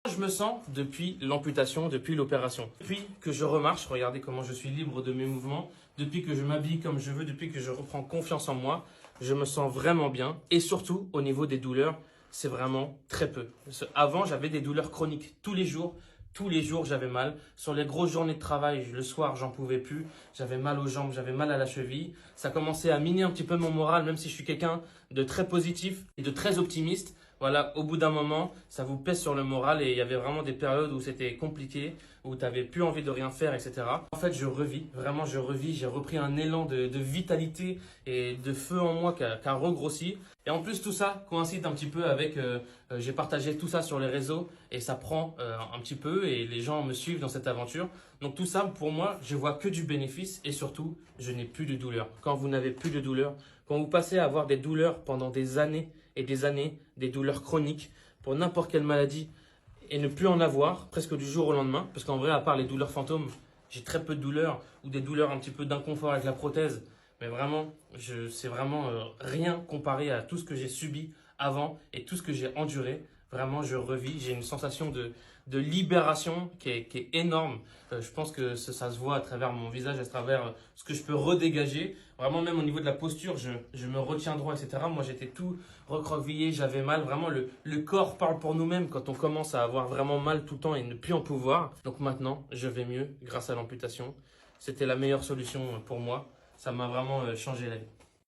Je me sens depuis l'amputation, depuis l'opération. Depuis que je remarche, regardez comment je suis libre de mes mouvements. Depuis que je m'habille comme je veux, depuis que je reprends confiance en moi, je me sens vraiment bien. Et surtout, au niveau des douleurs, c'est vraiment très peu. Avant, j'avais des douleurs chroniques tous les jours. Tous les jours, j'avais mal. Sur les grosses journées de travail, le soir, j'en pouvais plus. J'avais mal aux jambes, j'avais mal à la cheville. Ça commençait à miner un petit peu mon moral, même si je suis quelqu'un de très positif et de très optimiste. Voilà, au bout d'un moment, ça vous pèse sur le moral et il y avait vraiment des périodes où c'était compliqué, où tu n'avais plus envie de rien faire, etc. En fait, je revis, vraiment je revis, j'ai repris un élan de vitalité et de feu en moi qui a regrossi. Et en plus, tout ça coïncide un petit peu avec, j'ai partagé tout ça sur les réseaux et ça prend un petit peu et les gens me suivent dans cette aventure. Donc tout ça, pour moi, je vois que du bénéfice et surtout, je n'ai plus de douleur. Quand vous n'avez plus de douleur, quand vous passez à avoir des douleurs pendant des années et des années, des douleurs chroniques pour n'importe quelle maladie et ne plus en avoir presque du jour au lendemain, parce qu'en vrai, à part les douleurs fantômes, j'ai très peu de douleurs ou des douleurs un petit peu d'inconfort avec la prothèse. Mais vraiment, c'est vraiment rien comparé à tout ce que j'ai subi avant et tout ce que j'ai enduré. Vraiment, je revis. J'ai une sensation de libération qui est énorme. Je pense que ça se voit à travers mon visage, à travers ce que je peux redégager. Vraiment, même au niveau de la posture, je me retiens droit, etc. Moi, j'étais tout recroquevillé, j'avais mal. Vraiment, le corps parle pour nous-mêmes quand on commence à avoir vraiment mal tout le temps et ne plus en pouvoir. Donc maintenant, je vais mieux grâce à l'amputation. C'était la meilleure solution pour moi. Ça m'a vraiment changé la vie.